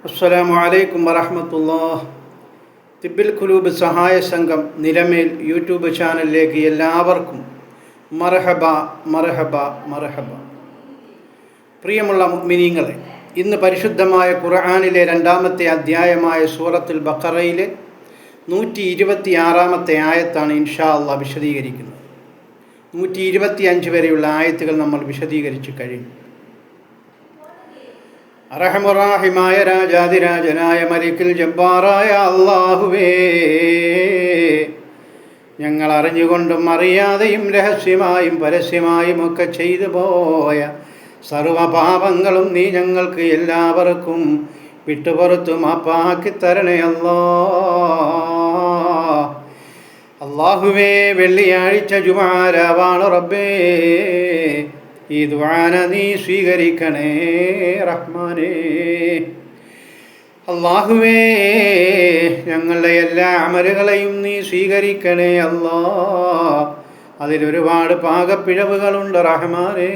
അസ്സലാമു അലൈക്കും വറഹ്മത്തുള്ളാഹി. തിബ്ബിൽ ഖുലൂബ് സഹായ സംഘം നിലമേൽ യൂട്യൂബ് ചാനലിലേക്ക് എല്ലാവർക്കും മർഹബ മർഹബ മർഹബ. പ്രിയമുള്ള മുഅ്മിനീങ്ങളെ, ഇന്ന് പരിശുദ്ധമായ ഖുർആനിലെ 2-ാമത്തെ അധ്യായമായ സൂറത്തുൽ ബഖറയിലെ 126-ാമത്തെ ആയത്താണ് ഇൻഷാ അല്ലാഹ് വിശദീകരിക്കുന്നത്. 125 വരെയുള്ള ആയത്തുകൾ നമ്മൾ വിശദീകരിച്ചു കഴിഞ്ഞു. അർഹമുറാഹിമായ രാജാതിരാജനായ മലിക്കുൽ ജബ്ബാറായ അല്ലാഹുവേ, ഞങ്ങൾ അറിഞ്ഞുകൊണ്ടും അറിയാതെയും രഹസ്യമായും പരസ്യമായും ഒക്കെ ചെയ്തു പോയ സർവപാപങ്ങളും നീ ഞങ്ങൾക്ക് എല്ലാവർക്കും വിട്ടുപുറത്തു മാപ്പാക്കി തരണേ അല്ലാഹുവേ. വെള്ളിയാഴ്ച ജുമാരാവാണ് റബ്ബേ, ഈ ദുആന നീ സ്വീകരിക്കണേ റഹ്മാനേ. അല്ലാഹുവേ, ഞങ്ങളുടെ എല്ലാ അമലുകളെയും നീ സ്വീകരിക്കണേ അല്ലാ. അതിലൊരുപാട് പാകപ്പിഴവുകളുണ്ട് റഹ്മാനേ,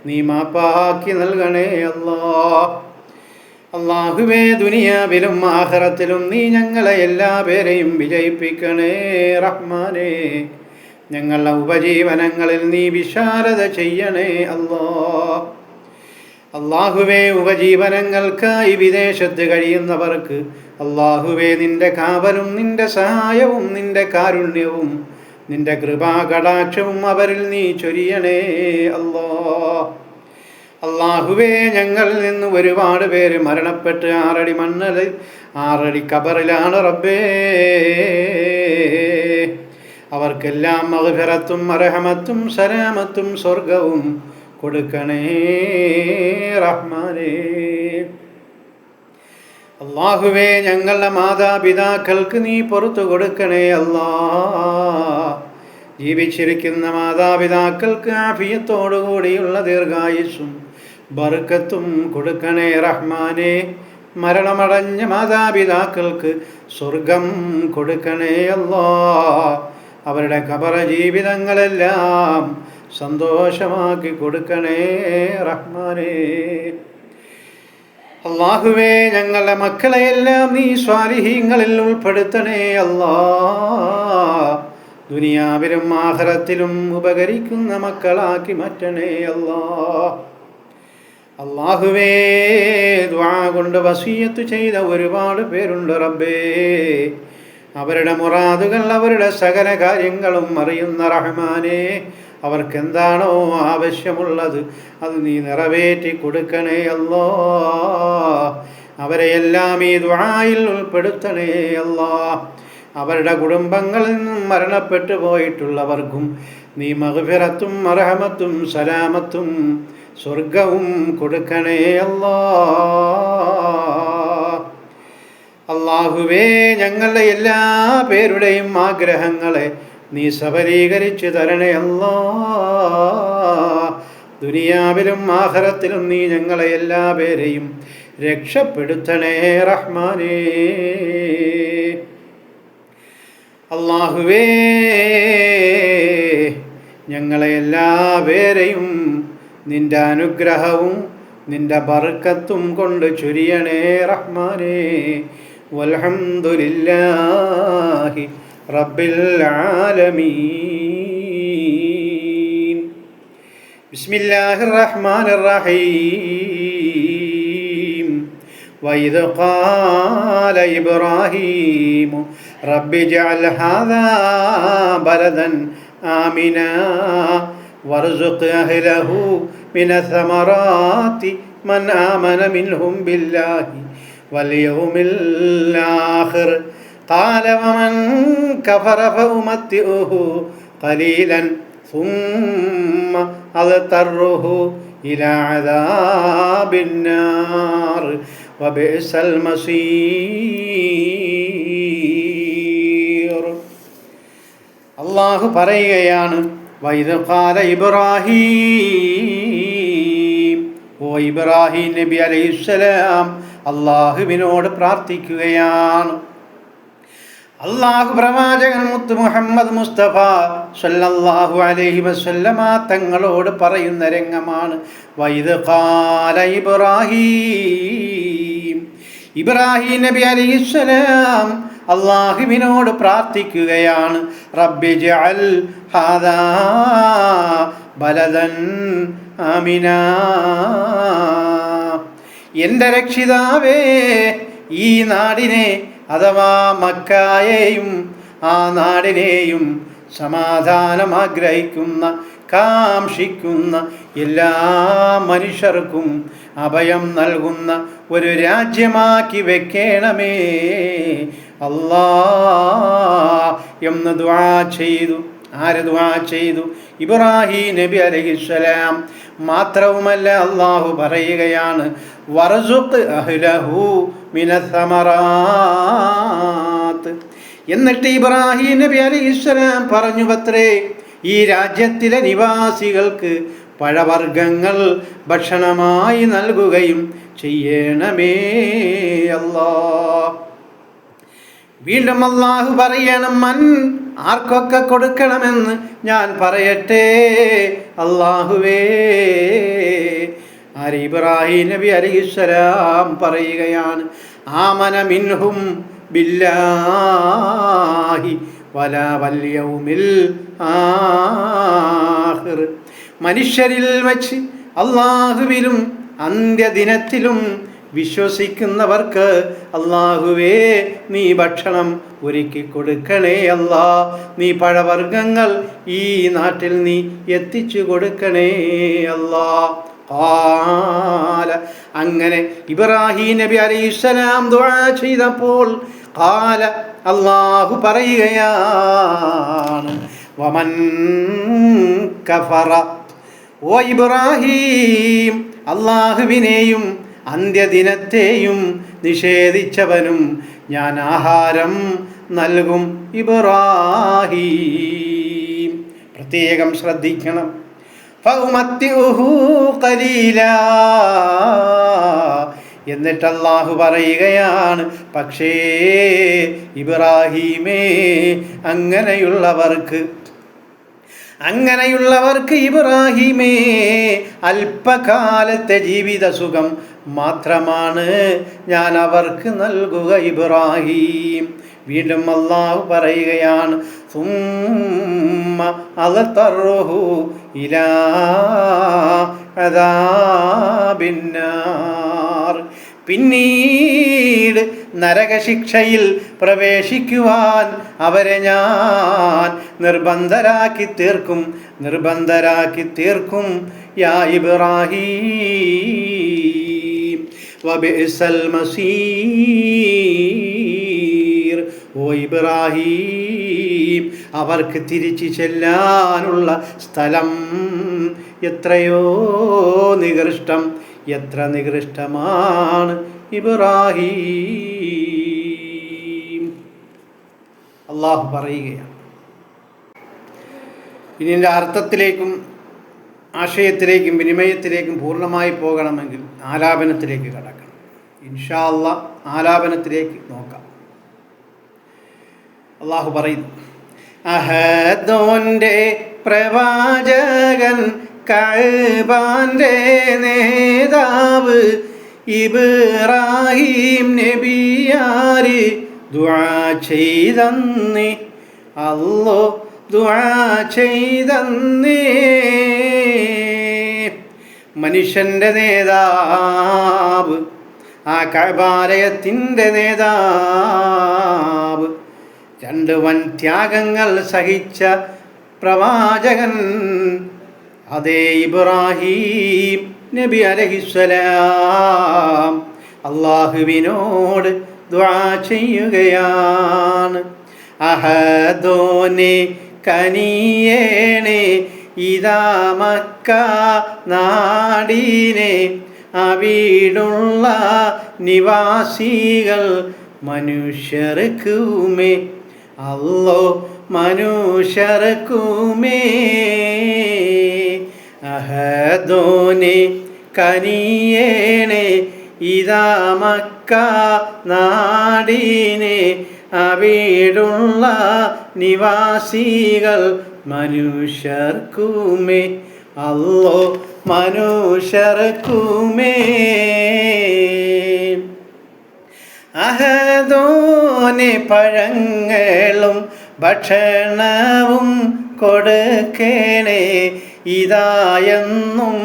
നീ മാപ്പാക്കി നൽകണേ അല്ലാ. അല്ലാഹുവേ, ദുനിയാവിലും ആഖിറത്തിലും നീ ഞങ്ങളെ എല്ലാ പേരെയും വിജയിപ്പിക്കണേ റഹ്മാനേ. ഞങ്ങളുടെ ഉപജീവനങ്ങളിൽ നീ വിശാലത ചെയ്യണേ അല്ലാ. അല്ലാഹുവേ, ഉപജീവനങ്ങൾക്കായി വിദേശത്ത് കഴിയുന്നവർക്ക് അല്ലാഹുവേ നിന്റെ കാവലും നിന്റെ സഹായവും നിന്റെ കാരുണ്യവും നിന്റെ കൃപാകടാക്ഷവും അവരിൽ നീ ചൊരിയണേ അല്ലാ. അല്ലാഹുവേ, ഞങ്ങളിൽ നിന്ന് ഒരുപാട് പേര് മരണപ്പെട്ട് 6 അടി മണ്ണിൽ 6 അടി ഖബറിലാണ് റബ്ബേ. അവർക്കെല്ലാം മഗ്ഫിറത്തും മർഹമത്തും സലാമത്തും സ്വർഗവും കൊടുക്കണേ റഹ്മാനേ. അല്ലാഹുവേ, ഞങ്ങളുടെ മാതാപിതാക്കൾക്ക് നീ പുറത്തു കൊടുക്കണേ അല്ലാ. ജീവിച്ചിരിക്കുന്ന മാതാപിതാക്കൾക്ക് ആഫിയത്തോടുകൂടിയുള്ള ദീർഘായുസ്സും ബർക്കത്തും കൊടുക്കണേ റഹ്മാനേ. മരണമടഞ്ഞ മാതാപിതാക്കൾക്ക് സ്വർഗം കൊടുക്കണേ അല്ലാ. അവരുടെ ഖബറ ജീവിതങ്ങളെല്ലാം സന്തോഷമാക്കി കൊടുക്കണേ റഹ്മാനേ. അല്ലാഹുവേ, ഞങ്ങളുടെ മക്കളെയെല്ലാം നീ സ്വാലിഹീങ്ങളിൽ ഉൾപ്പെടുത്തണേ അല്ലാ. ദുനിയാവിലും ആഖിറത്തിലും ഉപകരിക്കുന്ന മക്കളാക്കി മാറ്റണേ അല്ലാ. അല്ലാഹുവേ, ദുആ കൊണ്ട് വസിയത്ത് ചെയ്ത ഒരുപാട് പേരുണ്ട് റബ്ബേ. അവരുടെ മുറാദുകൾ അവരുടെ സകല കാര്യങ്ങളും അറിയുന്ന റഹ്മാനേ. അവർക്കെന്താണോ ആവശ്യമുള്ളത് അത് നീ നിറവേറ്റി കൊടുക്കണേ അല്ലാ. അവരെയെല്ലാം ഈ ദുആയിൽ ഉൾപ്പെടുത്തണേ അല്ലാ. അവരുടെ കുടുംബങ്ങളിൽ നിന്നും മരണപ്പെട്ടു പോയിട്ടുള്ളവർക്കും നീ മഗ്ഫിറത്തും മർഹമത്തും സലാമത്തും സ്വർഗവും കൊടുക്കണേ അല്ലാ. അല്ലാഹുവേ, ഞങ്ങളുടെ എല്ലാ പേരുടെയും ആഗ്രഹങ്ങളെ നീ സഫലീകരിച്ചു തരണേ അല്ലാ. ദുനിയാവിലും ആഖിറത്തിലും നീ ഞങ്ങളെ എല്ലാ പേരെയും രക്ഷപ്പെടുത്തണേ റഹ്മാനേ. അല്ലാഹുവേ, ഞങ്ങളെ എല്ലാ പേരെയും നിന്റെ അനുഗ്രഹവും നിന്റെ ബർക്കത്തും കൊണ്ട് ചൊരിയണേ റഹ്മാനേ. വൽഹംദുലില്ലാഹി റബ്ബിൽ ആലമീൻ. ബിസ്മില്ലാഹിർ റഹ്മാനിർ റഹീം. വഇദ് ഖാല ഇബ്രാഹീം റബ്ബി ജഅൽ ഹാദാ ബലദൻ ആമിനാ വർസുഖ് അഹ്ലഹു മിനസ്-സമറാത്തി മൻ ആമന മിൻഹും ബില്ലാഹി വൽ-യൗമിൽ ആഖിർ ഖാല വമൻ കഫറ ഫഉമത്തിഉഹു ഖലീലൻ സുമ്മ അദ്തറുഹു ഇലാ അദാബിൻ-നാർ വബിഅസൽ മസീർ. അല്ലാഹു പറയുകയാണ്, വഇദ് ഖാല ഇബ്രാഹീം, ഓ ഇബ്രാഹിം നബി അലൈഹിസ്സലാം അല്ലാഹുവിനോട് പ്രാർത്ഥിക്കുകയാണ്. അല്ലാഹു പ്രവാചകൻ മുത്ത് മുഹമ്മദ് മുസ്തഫ സല്ലല്ലാഹു അലൈഹി വസല്ലമ തങ്ങളോട് പറയുന്ന രംഗമാണ്. വഇദ് ഖാല ഇബ്രാഹീം, ഇബ്രാഹിം നബി അലൈഹിസ്സലാം അള്ളാഹുവിനോട് പ്രാർത്ഥിക്കുകയാണ്, റബ്ബി ജഅൽ ഹാദാ ബലദൻ ആമിനാ, എൻ്റെ രക്ഷിതാവേ ഈ നാടിനെ അഥവാ മക്കയെയും ആ നാടിനെയും സമാധാനം ആഗ്രഹിക്കുന്ന കാംക്ഷിക്കുന്ന എല്ലാ മനുഷ്യർക്കും അഭയം നൽകുന്ന ഒരു രാജ്യമാക്കി വെക്കണമേ അല്ലാ എന്ന് ദുആ ചെയ്തു. ആര് ദുആ ചെയ്തു? ഇബ്രാഹിം നബി അലൈഹിസ്സലാം. മാത്രവുമല്ല അല്ലാഹു പറയുകയാണ്, വർസുഖ് അഹ്ലഹു മിനസ്സമറാത്ത്. എന്നിട്ട് ഇബ്രാഹിം നബി അലൈഹിസ്സലാം പറഞ്ഞു അത്രേ, ഈ രാജ്യത്തിലെ നിവാസികൾക്ക് പഴവർഗ്ഗങ്ങൾ ഭക്ഷണമായി നൽകുകയും ചെയ്യണമേ അല്ലാഹ്. വീണ്ടും അല്ലാഹു പറയണം, മൻ ആർക്കൊക്കെ കൊടുക്കണമെന്ന് ഞാൻ പറയട്ടെ അല്ലാഹുവേ. ആര്? ഇബ്രാഹിം നബി അലൈഹിസ്സലാം പറയുകയാണ്, ആമന മിൻഹും ബില്ലാഹി വലാ വൽ യൗമിൽ ആഖിർ. മനുഷ്യരിൽ വച്ച് അല്ലാഹുവിലും അന്ത്യദിനത്തിലും വിശ്വസിക്കുന്നവർക്ക് അല്ലാഹുവേ നീ ഭക്ഷണം ഒരുക്കി കൊടുക്കണേ അല്ലാ, നീ പഴവർഗ്ഗങ്ങൾ ഈ നാട്ടിൽ നീ എത്തിച്ചു കൊടുക്കണേ അല്ലാ. ഖാല, അങ്ങനെ ഇബ്രാഹിം നബി അലൈഹിസ്സലാം ദുആ ചെയ്തപ്പോൾ ഖാല അല്ലാഹു പറയുകയാണ്, വമൻ കഫറ, ഓ ഇബ്രാഹിം അല്ലാഹുവിനെയും അന്ത്യദിനത്തെയും നിഷേധിച്ചവനും ഞാൻ ആഹാരം നൽകും ഇബ്രാഹിം. പ്രത്യേകം ശ്രദ്ധിക്കണം. ഫഉമത്തിഉഹു ഖലീലാ, എന്നിട്ട് അല്ലാഹു പറയുകയാണ്, പക്ഷേ ഇബ്രാഹീമേ അങ്ങനെയുള്ളവർക്ക് ഇബ്രാഹീമേ അല്പകാലത്തെ ജീവിത സുഖം മാത്രമാണ് ഞാൻ അവർക്ക് നൽകുക ഇബ്രാഹീം. വീണ്ടും അല്ലാഹു പറയുകയാണ്, സുമ്മ അദ്തറഹു ഇലാ അദാബിന്നാർ, പിന്നീട് നരകശിക്ഷയിൽ പ്രവേശിക്കുവാൻ അവരെ ഞാൻ നിർബന്ധരാക്കി തീർക്കും യാ ഇബ്രാഹീം വബിഅസൽ മസീർ. ഓ ഇബ്രാഹീം, അവർക്ക് തിരിച്ചു ചെല്ലാനുള്ള സ്ഥലം എത്രയോ നികൃഷ്ടം, എത്ര നികൃഷ്ടമാണ് ഇബ്രാഹീം. അല്ലാഹു പറയുകയാണ്. ഇനി എൻ്റെ അർത്ഥത്തിലേക്കും ആശയത്തിലേക്കും വിനിമയത്തിലേക്കും പൂർണ്ണമായി പോകണമെങ്കിൽ ആലാപനത്തിലേക്ക് കടക്കണം. ഇൻഷാ അല്ലാഹ് ആലാപനത്തിലേക്ക് നോക്കാം. അല്ലാഹു പറയുന്നു, അഹദോന്റെ പ്രവാചകൻ കഅബാന്റെ നേതാവ് ഇബ്രാഹിം നബിയാര് ദുആ ചെയ്തന്നേ അല്ലാഹു ദുആ ചെയ്തന്നേ. മനുഷ്യൻ്റെ നേതാവ്, ആ കഅബാലയത്തിൻ്റെ നേതാവ്, 2 വൻ ത്യാഗങ്ങൾ സഹിച്ച പ്രവാചകൻ, അതേ ഇബ്രാഹിം നബി അലൈഹിസ്സലാം അല്ലാഹുവിനോട് ദുആ ചെയ്യുകയാണ്. അഹദോനെ കനിയേണേ ഇതാ മക്ക നാടിനെ, അവിടുള്ള നിവാസികൾ മനുഷ്യർക്കുമേ അല്ലോ മനുഷ്യർക്കുമേ. അഹദോനെ കനിയേണേ ഇതാ മക്ക നാടിനെ, അവിടുള്ള നിവാസികൾ മനുഷ്യർക്കുമേ അല്ലോ മനുഷ്യർക്കുമേ. അഹദോനെ പഴങ്ങളും ഭക്ഷണവും കൊടുക്കേണേ. ഇതായെന്നും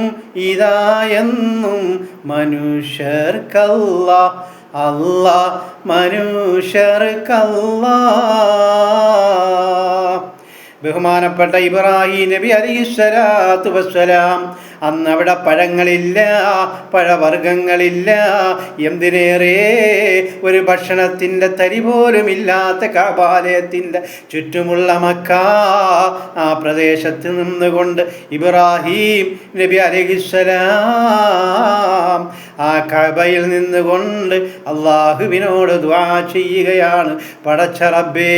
മനുഷ്യർക്കല്ല അല്ലാ മനുഷ്യർക്കല്ലാ. ബഹുമാനപ്പെട്ട ഇബ്രാഹിം നബി അലൈഹിസ്സലാത്തു വസ്സലാം അന്ന് അവിടെ പഴങ്ങളില്ല, പഴവർഗ്ഗങ്ങളില്ല, എന്തിനേറെ ഒരു ഭക്ഷണത്തിൻ്റെ തരി പോലും ഇല്ലാത്ത കഅബാലയത്തിൻ്റെ ചുറ്റുമുള്ള മക്ക ആ പ്രദേശത്ത് നിന്നുകൊണ്ട് ഇബ്രാഹിം നബി അലൈഹിസ്സലാം ആ കഅബയിൽ നിന്നുകൊണ്ട് അള്ളാഹുവിനോട് ദുആ ചെയ്യുകയാണ്. പടച്ച റബ്ബേ,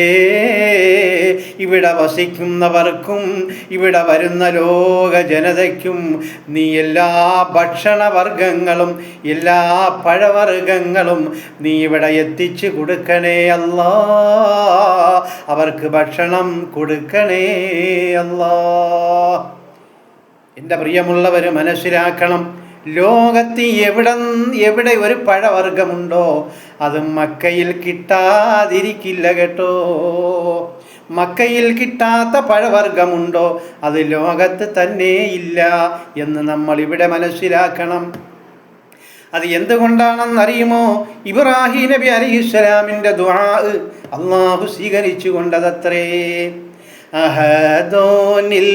ഇവിടെ വസിക്കുന്നവർക്കും ഇവിടെ വരുന്ന ലോക ജനതയ്ക്കും നീ എല്ലാ ഭക്ഷണവർഗങ്ങളും എല്ലാ പഴവർഗങ്ങളും നീ ഇവിടെ എത്തിച്ചു കൊടുക്കണേ അല്ലാ. അവർക്ക് ഭക്ഷണം കൊടുക്കണേ അല്ലാ. എൻ്റെ പ്രിയമുള്ളവർ മനസ്സിലാക്കണം, ലോകത്ത് എവിടെ ഒരു പഴവർഗമുണ്ടോ അത് മക്കയിൽ കിട്ടാതിരിക്കില്ല കേട്ടോ. മക്കയിൽ കിട്ടാത്ത പഴവർഗമുണ്ടോ അത് ലോകത്ത് തന്നെ ഇല്ല എന്ന് നമ്മൾ ഇവിടെ മനസ്സിലാക്കണം. അത് എന്തുകൊണ്ടാണെന്നറിയുമോ? ഇബ്രാഹിം നബി അലൈഹിസ്സലാമിൻ്റെ ദുആ അല്ലാഹു സ്വീകരിച്ചു കൊണ്ടതത്രേ. അഹദോനിൽ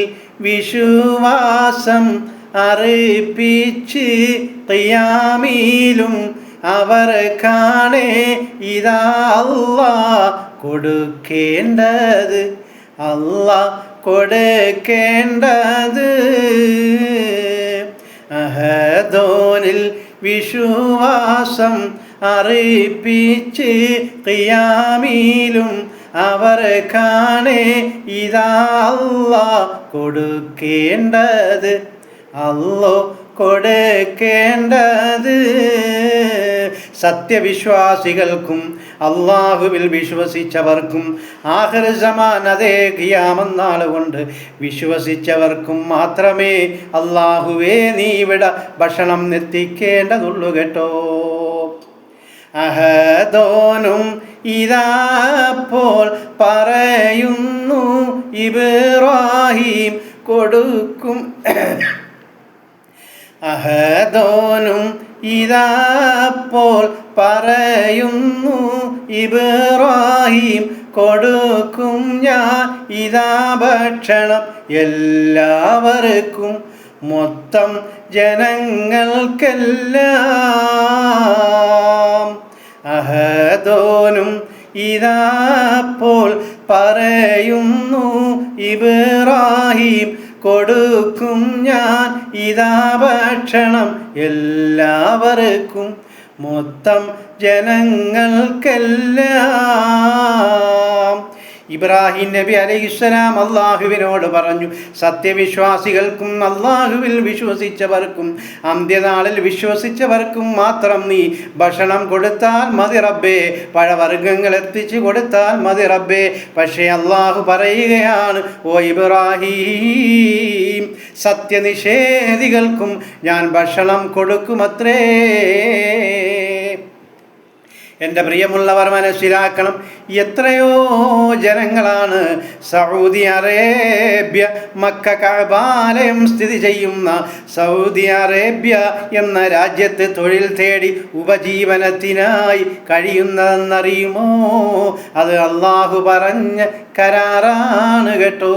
വിശ്വാസം അർപ്പിച്ച് ഖിയാമിലും അവർക്കാണേ ഇതാ അല്ലാഹ് കൊടുക്കേണ്ടത്, അല്ലാഹ് കൊടുക്കേണ്ടത്. അഹദോനിൽ വിശ്വാസം അർപ്പിച്ച് ഖിയാമിലും അവർക്കാണേ ഇതാ അല്ലാഹ് കൊടുക്കേണ്ടത്, അല്ലാഹ് കൊടുക്കേണ്ടത്. സത്യവിശ്വാസികൾക്കും അള്ളാഹുവിൽ വിശ്വസിച്ചവർക്കും ആഖിർ സമാൻ അതേ ഖിയാമത്ത് നാൾ കൊണ്ട് വിശ്വസിച്ചവർക്കും മാത്രമേ അള്ളാഹുവേ നീ ഇവിടെ ഭക്ഷണം എത്തിക്കേണ്ടതുള്ളൂ കേട്ടോ. അഹദോനും ഇതാപ്പോൾ പറയുന്നു ഇബ്രാഹിം കൊടുക്കും. അഹദോനും ഇതാപ്പോൾ പറയുന്നു ഇബ്രാഹിം കൊടുക്കും ഞാൻ ഇതാ ഭക്ഷണം എല്ലാവർക്കും മൊത്തം ജനങ്ങൾക്കെല്ലാം. അഹദോനും ഇതാപ്പോൾ പറയുന്നു ഇബ്രാഹിം കൊടുക്കും ഞാൻ ഇതാ ഭക്ഷണം എല്ലാവർക്കും മൊത്തം ജനങ്ങൾക്കെല്ലാം. ഇബ്രാഹിം നബി അലൈഹിസ്സലാം അള്ളാഹുവിനോട് പറഞ്ഞു, സത്യവിശ്വാസികൾക്കും അള്ളാഹുവിൽ വിശ്വസിച്ചവർക്കും അന്ത്യനാളിൽ വിശ്വസിച്ചവർക്കും മാത്രം നീ ഭക്ഷണം കൊടുത്താൽ മതി റബ്ബേ, പഴവർഗ്ഗങ്ങൾ എത്തിച്ചു കൊടുത്താൽ മതി റബ്ബേ. പക്ഷേ അള്ളാഹു പറയുകയാണ്, ഓ ഇബ്രാഹിം, സത്യനിഷേധികൾക്കും ഞാൻ ഭക്ഷണം കൊടുക്കുമത്രേ. എൻ്റെ പ്രിയമുള്ളവർ മനസ്സിലാക്കണം, എത്രയോ ജനങ്ങളാണ് സൗദി അറേബ്യ മക്ക കഅബാലയം സ്ഥിതി ചെയ്യുന്ന സൗദി അറേബ്യ എന്ന രാജ്യത്ത് തൊഴിൽ തേടി ഉപജീവനത്തിനായി കഴിയുന്നതെന്നറിയുമോ? അത് അള്ളാഹു പറഞ്ഞ കരാറാണ് കേട്ടോ.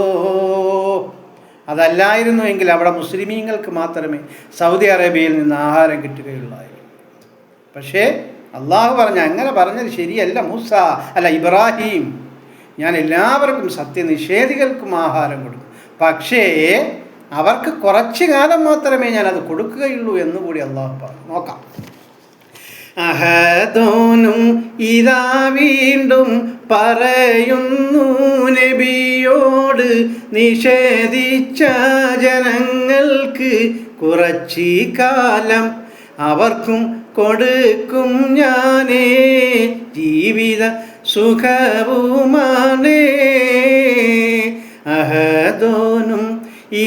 അതല്ലായിരുന്നുവെങ്കിൽ അവിടെ മുസ്ലിമീങ്ങൾക്ക് മാത്രമേ സൗദി അറേബ്യയിൽ നിന്ന് ആഹാരം കിട്ടുകയുള്ളായിരുന്നു. പക്ഷേ അള്ളാഹു പറഞ്ഞ അങ്ങനെ പറഞ്ഞത് ശരിയല്ല മൂസ, അല്ല ഇബ്രാഹിം, ഞാൻ എല്ലാവർക്കും സത്യനിഷേധികൾക്കും ആഹാരം കൊടുക്കും, പക്ഷേ അവർക്ക് കുറച്ചു കാലം മാത്രമേ ഞാനത് കൊടുക്കുകയുള്ളൂ എന്നുകൂടി അള്ളാഹു പറഞ്ഞു. നോക്കാം. അഹദോനും ഇതാ വീണ്ടും പറയുന്നു നബിയോട്, നിഷേധിച്ച ജനങ്ങൾക്ക് കുറച്ചു കാലം അവർക്കും കൊടുക്കും ഞാനേ ജീവിത സുഖവുമാനേ. അഹദോനും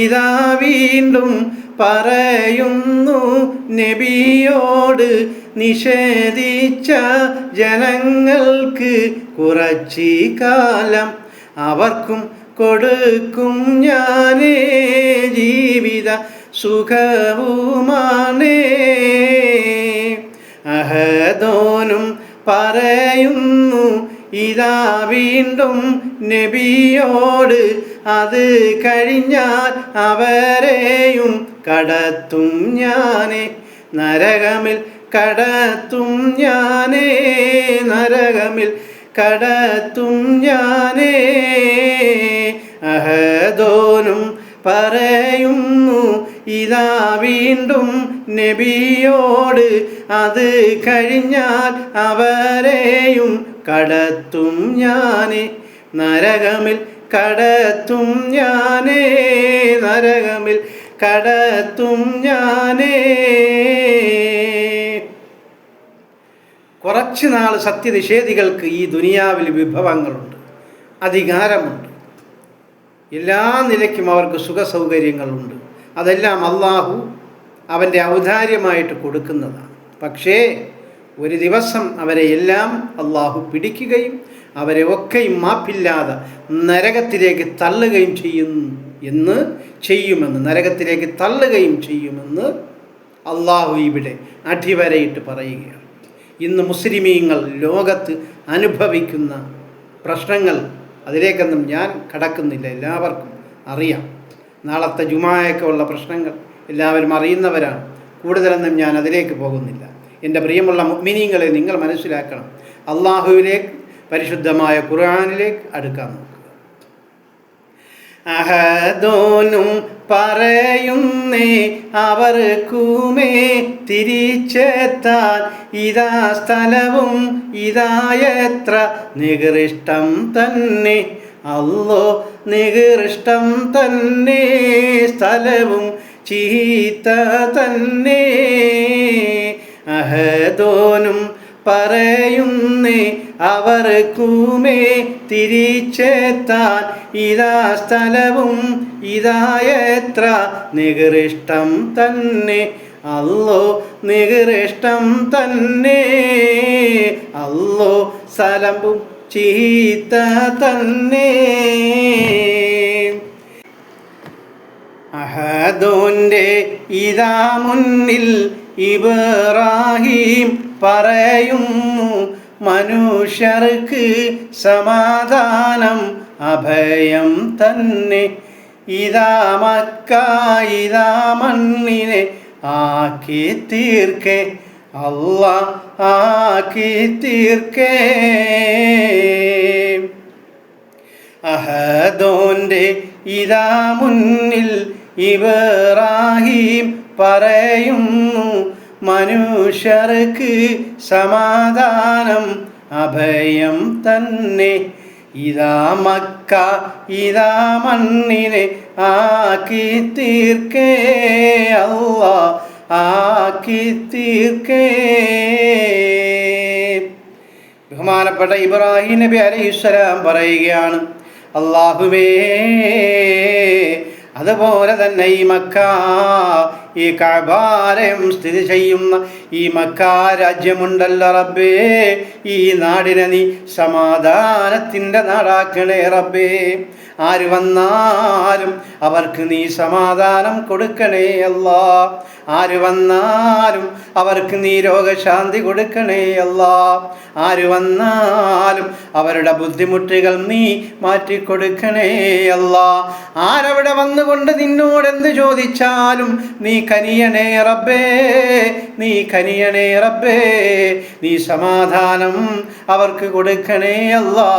ഇതാ വീണ്ടും പറയുന്നു നബിയോട്, നിഷേധിച്ച ജനങ്ങൾക്ക് കുറച്ചു കാലം അവർക്കും കൊടുക്കും ഞാനേ ജീവിത സുഖവുമാണേ. അഹദോനും പറയുന്നു ഇതാ വീണ്ടും നബിയോട്, അത് കഴിഞ്ഞാൽ അവരെയും കടത്തും ഞാനേ നരകമിൽ, കടത്തും ഞാനേ നരകമിൽ, കടത്തും ഞാനേ. അഹദോനും പറയുന്നു ഇതാ വീണ്ടും നബിയോട്, അത് കഴിഞ്ഞാൽ അവരെയും കടത്തും ഞാനേ നരകമിൽ, കടത്തും ഞാനേ നരകമിൽ, കടത്തും ഞാനേ. കുറച്ചു നാൾ സത്യനിഷേധികൾക്ക് ഈ ദുനിയാവിൽ വിഭവങ്ങളുണ്ട്, അധികാരമുണ്ട്, എല്ലാ നിലയ്ക്കും അവർക്ക് സുഖസൗകര്യങ്ങളുണ്ട്. അതെല്ലാം അള്ളാഹു അവൻ്റെ ഔദാര്യമായിട്ട് കൊടുക്കുന്നതാണ്. പക്ഷേ ഒരു ദിവസം അവരെ എല്ലാം അള്ളാഹു പിടിക്കുകയും അവരെ ഒക്കെയും മാപ്പില്ലാതെ നരകത്തിലേക്ക് തള്ളുകയും ചെയ്യുമെന്ന് നരകത്തിലേക്ക് തള്ളുകയും ചെയ്യുമെന്ന് അള്ളാഹു ഇവിടെ അടിവരയിട്ട് പറയുകയാണ്. ഇന്ന് മുസ്ലിമീങ്ങൾ ലോകത്ത് അനുഭവിക്കുന്ന പ്രശ്നങ്ങൾ, അതിലേക്കൊന്നും ഞാൻ കടക്കുന്നില്ല, എല്ലാവർക്കും അറിയാം. നാളത്തെ ജുമായൊക്കെ ഉള്ള പ്രശ്നങ്ങൾ എല്ലാവരും അറിയുന്നവരാണ്. കൂടുതലൊന്നും ഞാൻ അതിലേക്ക് പോകുന്നില്ല. എൻ്റെ പ്രിയമുള്ള മുഅ്മിനീങ്ങളെ, നിങ്ങൾ മനസ്സിലാക്കണം, അള്ളാഹുവിലേക്ക് പരിശുദ്ധമായ ഖുർആനിലേക്ക് അടുക്കാൻ നോക്കുക. അഹദോനും പറയുന്നേ അവർക്കുമേ തിരിച്ചെത്താൻ, ഇതാ സ്ഥലവും ഇതായത്ര നികൃഷ്ടം തന്നെ. അല്ലോ നികൃഷ്ടം തന്നെ, സ്ഥലവും ചീത്ത തന്നെ. അഹദോനും പറയുന്നേ അവർക്കുമേ തിരിച്ചെത്താൻ, ഇതാ സ്ഥലവും ഇതായത്ര നികൃഷ്ടം തന്നെ. അല്ലോ നികൃഷ്ടം തന്നെ, അല്ലോ സ്ഥലവും ചീത്ത തന്നെ. അഹദോന്റെ ഇതാ മുന്നിൽ ഇബ്രാഹിം പറയുന്നു, മനുഷ്യർക്ക് സമാധാനം അഭയം തന്നെ. ഇതാ മക്ക ഇതാ മണ്ണിനെ ആക്കി തീർക്കേ, അല്ലാഹ് ആക്കി തീർക്കേ. അഹദോന്റെ ഇതാ മുന്നിൽ ഇബ്രാഹിം പറയുന്നു, മനുഷ്യർക്ക് സമാധാനം അഭയം തന്നെ. ഇതാ മക്ക ഇതാ മണ്ണിനെ ആക്കി തീർക്കേ, അല്ലാഹ് ആക്കി തീർക്കേ. ബഹുമാനപ്പെട്ട ഇബ്രാഹിം നബി അലൈഹിസ്സലാം പറയുകയാണ്, അല്ലാഹുവേ, അതുപോലെ തന്നെ ഈ മക്ക, ഈ കഅബാലയം സ്ഥിതി ചെയ്യുന്ന ഈ മക്ക രാജ്യമുണ്ടല്ലോ റബ്ബേ, ഈ നാടിനെ നീ സമാധാനത്തിൻ്റെ നാടാക്കണേ റബ്ബേ. ആര് വന്നാലും അവർക്ക് നീ സമാധാനം കൊടുക്കണേ അല്ലാ. ആര് വന്നാലും അവർക്ക് നീ രോഗശാന്തി കൊടുക്കണേ അല്ലാ. ആര് വന്നാലും അവരുടെ ബുദ്ധിമുട്ടുകൾ നീ മാറ്റിക്കൊടുക്കണേ അല്ലാ. ആരവിടെ വന്നുകൊണ്ട് നിന്നോട് എന്ത് ചോദിച്ചാലും നീ കനിയണേ റബ്ബേ, നീ കനിയണേ റബ്ബേ. നീ സമാധാനം അവർക്ക് കൊടുക്കണേ അല്ലാ.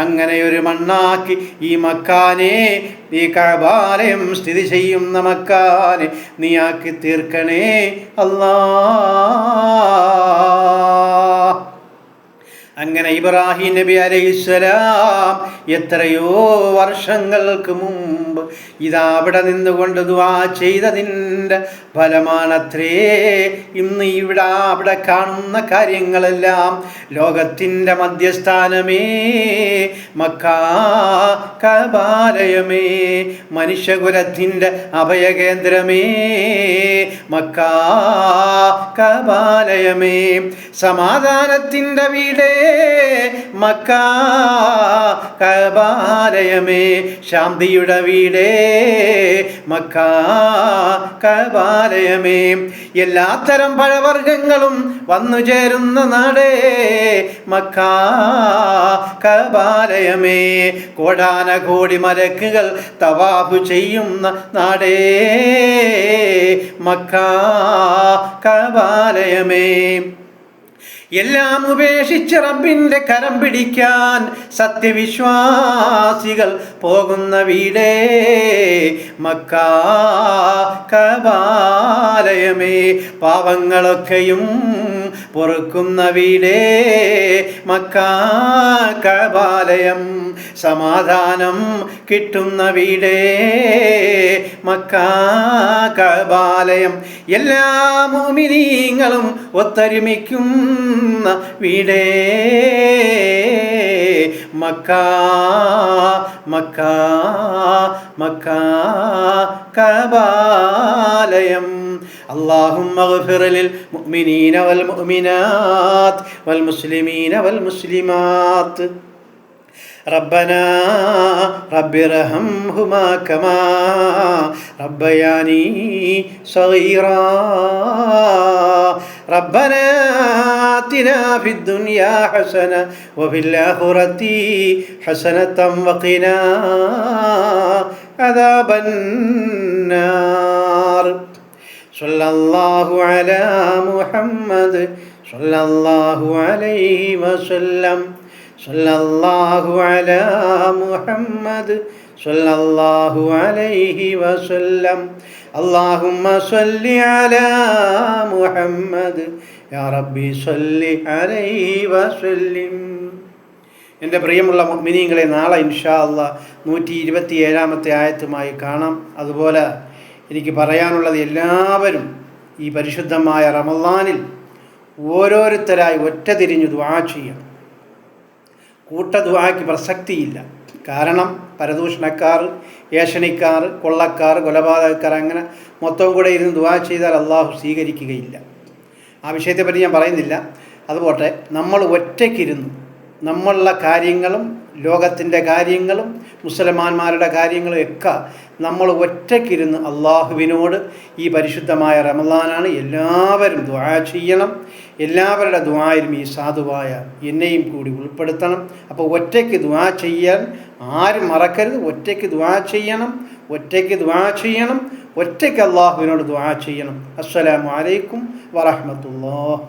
അങ്ങനെ ഒരു മണ്ണാക്കി ഈ മക്കാനെ, ഈ കഅബാലയം സ്ഥിതി ചെയ്യുന്ന മക്കാനെ നീ ആക്കി തീർക്കണേ അല്ലാ. അങ്ങനെ ഇബ്രാഹിം നബി അലൈഹിസ്സലാം എത്രയോ വർഷങ്ങൾക്ക് മുമ്പ് ഇതാ അവിടെ നിന്നുകൊണ്ട് ദുആ ചെയ്തതിൻ്റെ ഫലമാണത്രേ ഇന്ന് അവിടെ കാണുന്ന കാര്യങ്ങളെല്ലാം. ലോകത്തിൻ്റെ മധ്യസ്ഥാനമേ മക്കാ കഅബാലയമേ, മനുഷ്യകുലത്തിൻ്റെ അഭയകേന്ദ്രമേ മക്കാ കഅബാലയമേ, സമാധാനത്തിൻ്റെ വീടേ മക്കാ കഅബാലയമേ, ശാന്തിയുടെ വീടേ മക്കാ കഅബാലയമേ, എല്ലാത്തരം പഴവർഗ്ഗങ്ങളും വന്നു ചേരുന്ന നാടേ മക്കാ കഅബാലയമേ, കോടാനകോടി മലക്കുകൾ തവാഫ് ചെയ്യുന്ന നാടേ മക്കാ കഅബാലയമേ, എല്ലാം ഉപേക്ഷിച്ച് റബ്ബിൻ്റെ കരം പിടിക്കാൻ സത്യവിശ്വാസികൾ പോകുന്ന വീടേ മക്കാ കഅബാലയമേ, പാവങ്ങളൊക്കെയും പൊറുക്കുന്ന വീടേ മക്കാ കഅബാലയം, സമാധാനം കിട്ടുന്ന വീടേ മക്കാ കഅബാലയം, എല്ലാ മുഅ്മിനീങ്ങളും ഒത്തൊരുമിക്കുന്ന വീടേ മക്കാ മക്കാ മക്കാ കഅബാലയം. اللهم اغفر للمؤمنين والمؤمنات والمسلمين والمسلمات ربنا رب ارحمهما كما ربياني صغيرا ربنا آتنا في الدنيا حسنة وفي الآخرة حسنة وقنا عذاب النار صلى الله على محمد صلى الله عليه وسلم صلى الله على محمد صلى الله عليه وسلم اللهم صل على محمد يا ربي صل عليه وسلم. എൻ്റെ പ്രിയമുള്ള മുഅ്മിനീങ്ങളെ, നാളെ ഇൻഷാ അല്ലാഹ് 127-ാമത്തെ ആയത്തുമായി കാണാം. അതുപോലെ എനിക്ക് പറയാനുള്ളത്, എല്ലാവരും ഈ പരിശുദ്ധമായ റമളാനിൽ ഓരോരുത്തരായി ഒറ്റ തിരിഞ്ഞ് ദുആ ചെയ്യണം. കൂട്ട ദുആയ്ക്ക് പ്രസക്തിയില്ല. കാരണം പരദൂഷണക്കാർ, ഏഷണിക്കാർ, കൊള്ളക്കാർ, കൊലപാതകക്കാർ, അങ്ങനെ മൊത്തം കൂടെ ഇരുന്ന് ദുആ ചെയ്താൽ അള്ളാഹു സ്വീകരിക്കുകയില്ല. ആ വിഷയത്തെപ്പറ്റി ഞാൻ പറയുന്നില്ല. അതുപോട്ടെ, നമ്മൾ ഒറ്റയ്ക്കിരുന്നു നമ്മളുടെ കാര്യങ്ങളും ലോകത്തിൻ്റെ കാര്യങ്ങളും മുസൽമാന്മാരുടെ കാര്യങ്ങളും ഒക്കെ നമ്മൾ ഒറ്റയ്ക്കിരുന്ന് അള്ളാഹുവിനോട്, ഈ പരിശുദ്ധമായ റമളാനാണ്, എല്ലാവരും ദുആ ചെയ്യണം. എല്ലാവരുടെ ദുആയിലും ഈ സാധുവായ എന്നെയും കൂടി ഉൾപ്പെടുത്തണം. അപ്പോൾ ഒറ്റയ്ക്ക് ദുആ ചെയ്യാൻ ആരും മറക്കരുത്. ഒറ്റയ്ക്ക് ദുആ ചെയ്യണം, ഒറ്റയ്ക്ക് ദുആ ചെയ്യണം, ഒറ്റയ്ക്ക് അള്ളാഹുവിനോട് ദുആ ചെയ്യണം. അസ്സലാമു അലൈക്കും വറഹ്മത്തുള്ളാഹി.